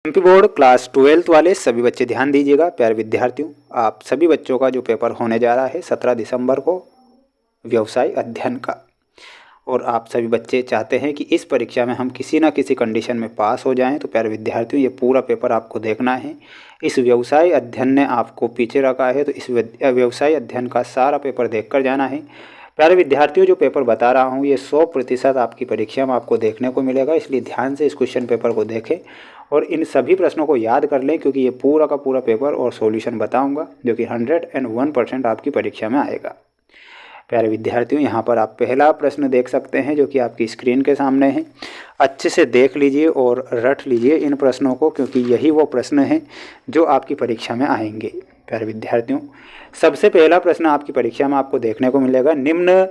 MP board class 12th वाले सभी बच्चे ध्यान दीजिएगा। प्यारे विद्यार्थियों, आप सभी बच्चों का जो पेपर होने जा रहा है 17 दिसंबर को व्यवसाय अध्ययन का, और आप सभी बच्चे चाहते हैं कि इस परीक्षा में हम किसी न किसी कंडीशन में पास हो जाएं, तो प्यारे विद्यार्थियों ये पूरा पेपर आपको देखना है। इस व्यवसाय अध्ययन ने आपको पीछे रखा है, तो इस व्यवसाय अध्ययन का सारा पेपर देख कर जाना है। प्यारे विद्यार्थियों, जो पेपर बता रहा हूँ ये 100% आपकी परीक्षा में आपको देखने को मिलेगा, इसलिए ध्यान से इस क्वेश्चन पेपर को देखें और इन सभी प्रश्नों को याद कर लें, क्योंकि ये पूरा का पूरा पेपर और सॉल्यूशन बताऊंगा जो कि 101% आपकी परीक्षा में आएगा। प्यारे विद्यार्थियों, यहाँ पर आप पहला प्रश्न देख सकते हैं जो कि आपकी स्क्रीन के सामने है। अच्छे से देख लीजिए और रट लीजिए इन प्रश्नों को, क्योंकि यही वो प्रश्न हैं जो आपकी परीक्षा में आएंगे। प्यारे विद्यार्थियों, सबसे पहला प्रश्न आपकी परीक्षा में आपको देखने को मिलेगा, निम्न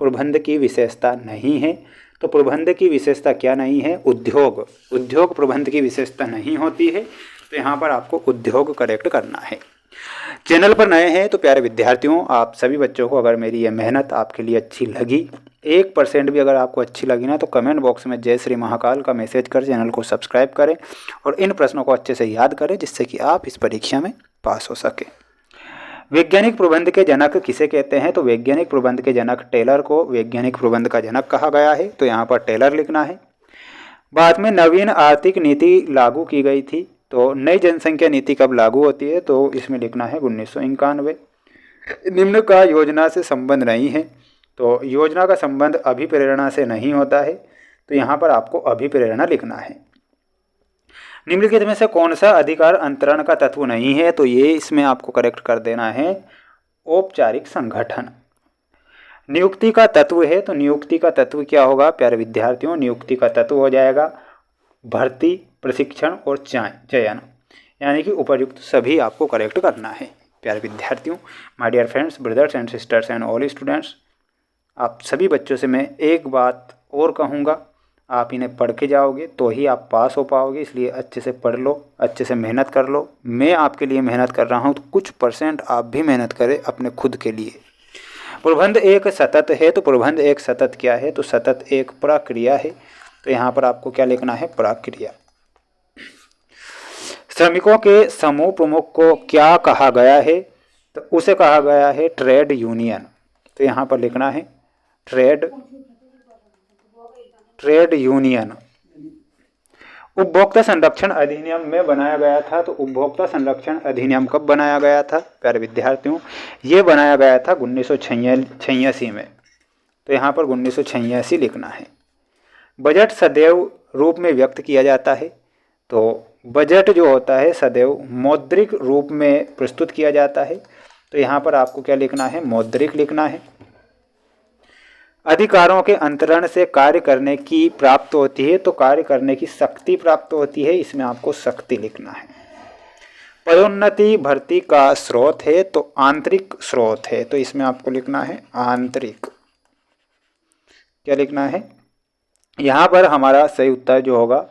प्रबंध की विशेषता नहीं है। तो प्रबंध की विशेषता क्या नहीं है? उद्योग प्रबंध की विशेषता नहीं होती है, तो यहाँ पर आपको उद्योग करेक्ट करना है। चैनल पर नए हैं तो प्यारे विद्यार्थियों, आप सभी बच्चों को अगर मेरी ये मेहनत आपके लिए अच्छी लगी, 1% भी अगर आपको अच्छी लगी ना, तो कमेंट बॉक्स में जय श्री महाकाल का मैसेज कर चैनल को सब्सक्राइब करें और इन प्रश्नों को अच्छे से याद करें, जिससे कि आप इस परीक्षा में पास हो सके। वैज्ञानिक प्रबंध के जनक किसे कहते हैं? तो वैज्ञानिक प्रबंध के जनक टेलर को वैज्ञानिक प्रबंध का जनक कहा गया है, तो यहाँ पर टेलर लिखना है। बाद में नवीन आर्थिक नीति लागू की गई थी, तो नई जनसंख्या नीति कब लागू होती है? तो इसमें लिखना है 1991। निम्न का योजना से संबंध नहीं है, तो योजना का संबंध अभिप्रेरणा से नहीं होता है, तो यहाँ पर आपको अभिप्रेरणा लिखना है। निम्नलिखित में से कौन सा अधिकार अंतरण का तत्व नहीं है? तो ये इसमें आपको करेक्ट कर देना है औपचारिक संगठन। नियुक्ति का तत्व है, तो नियुक्ति का तत्व क्या होगा प्यारे विद्यार्थियों? नियुक्ति का तत्व हो जाएगा भर्ती, प्रशिक्षण और चयन, यानी कि उपर्युक्त सभी आपको करेक्ट करना है। प्यारे विद्यार्थियों, my dear friends, brothers and sisters and all students, आप सभी बच्चों से मैं एक बात और कहूँगा, आप इन्हें पढ़ के जाओगे तो ही आप पास हो पाओगे, इसलिए अच्छे से पढ़ लो, अच्छे से मेहनत कर लो। मैं आपके लिए मेहनत कर रहा हूँ, तो कुछ % आप भी मेहनत करें अपने खुद के लिए। प्रबंध एक सतत है, तो प्रबंध एक सतत क्या है? तो सतत एक प्रक्रिया है, तो यहाँ पर आपको क्या लिखना है? प्रक्रिया। श्रमिकों के समूह प्रमुख को क्या कहा गया है? तो उसे कहा गया है ट्रेड यूनियन, तो यहाँ पर लिखना है ट्रेड यूनियन। उपभोक्ता संरक्षण अधिनियम में बनाया गया था, तो उपभोक्ता संरक्षण अधिनियम कब बनाया गया था प्यारे विद्यार्थियों? ये बनाया गया था 1986 में, तो यहाँ पर 1986 लिखना है। बजट सदैव रूप में व्यक्त किया जाता है, तो बजट जो होता है सदैव मौद्रिक रूप में प्रस्तुत किया जाता है, तो यहाँ पर आपको क्या लिखना है? मौद्रिक लिखना है। अधिकारों के अंतरण से कार्य करने की प्राप्त होती है, तो कार्य करने की शक्ति प्राप्त होती है, इसमें आपको शक्ति लिखना है। पदोन्नति भर्ती का स्रोत है, तो आंतरिक स्रोत है, तो इसमें आपको लिखना है आंतरिक। क्या लिखना है? यहाँ पर हमारा सही उत्तर जो होगा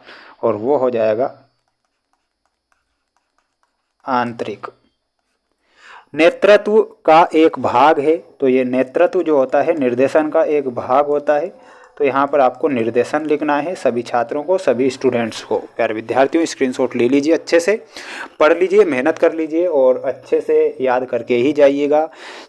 और वो हो जाएगा आंतरिक। नेतृत्व का एक भाग है, तो ये नेतृत्व जो होता है निर्देशन का एक भाग होता है, तो यहाँ पर आपको निर्देशन लिखना है सभी छात्रों को, सभी स्टूडेंट्स को। प्यारे विद्यार्थियों, स्क्रीनशॉट ले लीजिए, अच्छे से पढ़ लीजिए, मेहनत कर लीजिए और अच्छे से याद करके ही जाइएगा।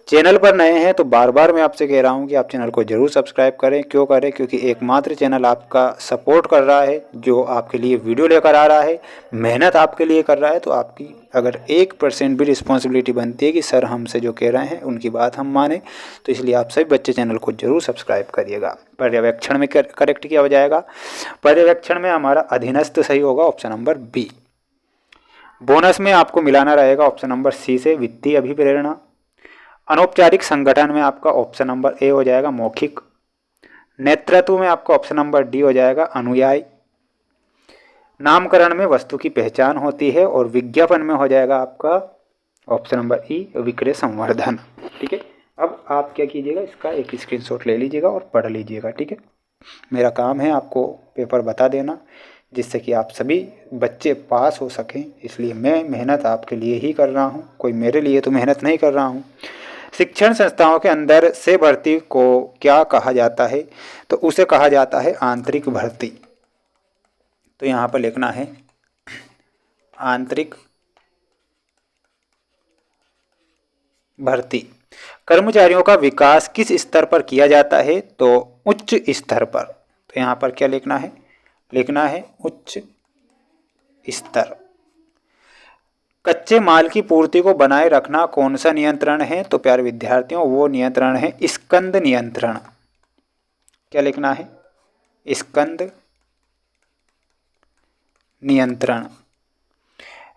चैनल पर नए हैं तो बार बार मैं आपसे कह रहा हूँ कि आप चैनल को जरूर सब्सक्राइब करें। क्यों करें? क्योंकि एकमात्र चैनल आपका सपोर्ट कर रहा है, जो आपके लिए वीडियो लेकर आ रहा है, मेहनत आपके लिए कर रहा है, तो आपकी अगर 1% भी रिस्पॉन्सिबिलिटी बनती है कि सर हमसे जो कह रहे हैं उनकी बात हम माने, तो इसलिए आप सभी बच्चे चैनल को जरूर सब्सक्राइब करिएगा। पर्यवेक्षण में करेक्ट किया हो जाएगा। पर्यवेक्षण में हमारा अधीनस्थ सही होगा, ऑप्शन नंबर बी। बोनस में आपको मिलाना रहेगा ऑप्शन नंबर सी से, वित्तीय अभिप्रेरणा। अनौपचारिक संगठन में आपका ऑप्शन नंबर ए हो जाएगा, मौखिक। नेतृत्व में आपका ऑप्शन नंबर डी हो जाएगा, अनुयायी। नामकरण में वस्तु की पहचान होती है और विज्ञापन में हो जाएगा आपका ऑप्शन नंबर ई, विक्रय संवर्धन। ठीक है, अब आप क्या कीजिएगा, इसका एक स्क्रीनशॉट ले लीजिएगा और पढ़ लीजिएगा। ठीक है, मेरा काम है आपको पेपर बता देना, जिससे कि आप सभी बच्चे पास हो सकें, इसलिए मैं मेहनत आपके लिए ही कर रहा हूँ, कोई मेरे लिए तो मेहनत नहीं कर रहा हूँ। शिक्षण संस्थाओं के अंदर से भर्ती को क्या कहा जाता है? तो उसे कहा जाता है आंतरिक भर्ती, तो यहाँ पर लिखना है आंतरिक भर्ती। कर्मचारियों का विकास किस स्तर पर किया जाता है? तो उच्च स्तर पर। तो यहाँ पर क्या लिखना है? लिखना है उच्च स्तर। कच्चे माल की पूर्ति को बनाए रखना कौन सा नियंत्रण है? तो प्यारे विद्यार्थियों वो नियंत्रण है स्कंद नियंत्रण। क्या लिखना है? स्कंद नियंत्रण।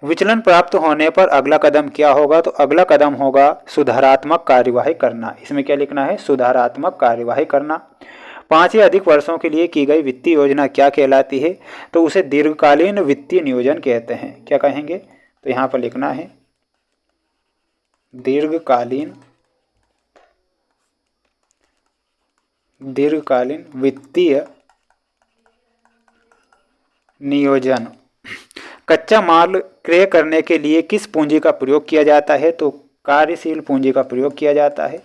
विचलन प्राप्त होने पर अगला कदम क्या होगा? तो अगला कदम होगा सुधारात्मक कार्यवाही करना। इसमें क्या लिखना है? सुधारात्मक कार्यवाही करना। 5 या अधिक वर्षों के लिए की गई वित्तीय योजना क्या कहलाती है? तो उसे दीर्घकालीन वित्तीय नियोजन कहते हैं। क्या कहेंगे? तो यहाँ पर लिखना है दीर्घकालीन वित्तीय नियोजन। कच्चा माल क्रय करने के लिए किस पूंजी का प्रयोग किया जाता है? तो कार्यशील पूंजी का प्रयोग किया जाता है।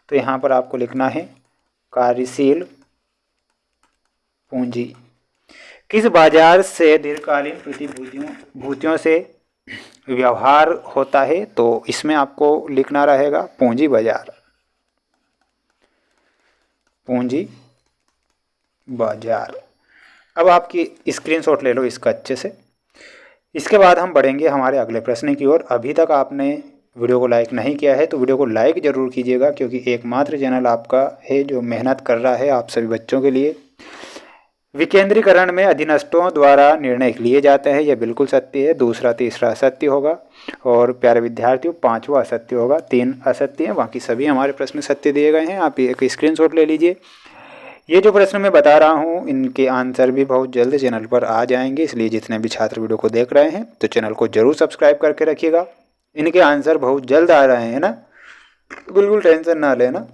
तो यहाँ पर आपको लिखना है कार्यशील पूंजी। किस बाजार से दीर्घकालीन प्रतिभूतियों से व्यवहार होता है? तो इसमें आपको लिखना रहेगा पूंजी बाजार। पूंजी बाजार। अब आपकी स्क्रीनशॉट ले लो इसका अच्छे से। इसके बाद हम बढ़ेंगे हमारे अगले प्रश्न की ओर। अभी तक आपने वीडियो को लाइक नहीं किया है तो वीडियो को लाइक ज़रूर कीजिएगा, क्योंकि एकमात्र चैनल आपका है जो मेहनत कर रहा है आप सभी बच्चों के लिए। विकेंद्रीकरण में अधीनस्थों द्वारा निर्णय लिए जाते हैं, यह बिल्कुल सत्य है। दूसरा तीसरा असत्य होगा। और प्यारे विद्यार्थियों 5वां असत्य होगा। 3 असत्य हैं, बाकी सभी हमारे प्रश्न सत्य दिए गए हैं। आप एक स्क्रीनशॉट ले लीजिए। ये जो प्रश्न मैं बता रहा हूँ इनके आंसर भी बहुत जल्द चैनल पर आ जाएंगे, इसलिए जितने भी छात्र वीडियो को देख रहे हैं तो चैनल को जरूर सब्सक्राइब करके रखिएगा। इनके आंसर बहुत जल्द आ रहे हैं ना, बिल्कुल टेंशन ना लेना।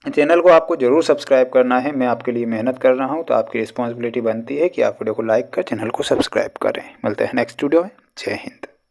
चैनल को आपको जरूर सब्सक्राइब करना है। मैं आपके लिए मेहनत कर रहा हूँ तो आपकी रिस्पॉन्सिबिलिटी बनती है कि आप वीडियो को लाइक कर चैनल को सब्सक्राइब करें। मिलते हैं नेक्स्ट वीडियो में। जय हिंद।